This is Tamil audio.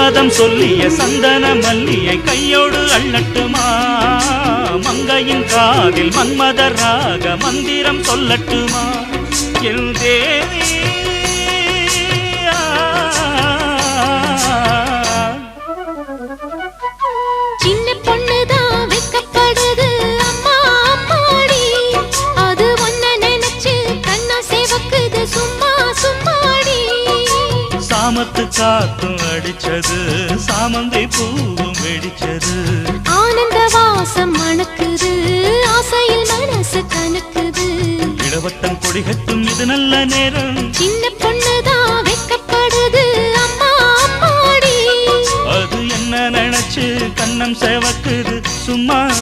சம்மதம் சொல்லிய சந்தன மல்லியை கையோடு அள்ளட்டுமா மங்கையின் காதில் மன்மதராக மந்திரம் சொல்லட்டுமா என் தேவி சின்ன பொண்ணுதான் வெக்கப்படுது அம்மா அம்மாடி அது ஒன்ன நினைச்சு கண்ணா சேவக்குது சும்மா சும்மாடி சாமத்து காத்தும் அடிச்சது சாமந்தை பூவும் வெடிச்சது ஆனந்த வாசம் மணக்குது ஆசையில் மனசு கணக்குது இளவட்டம் கொடிகட்டும் இது நல்ல நேரம் சின்ன பொண்ணுதான் வெக்கப்படுது அம்மா அம்மாடி அது என்ன நினைச்சு கண்ணம் சேவக்குது சும்மா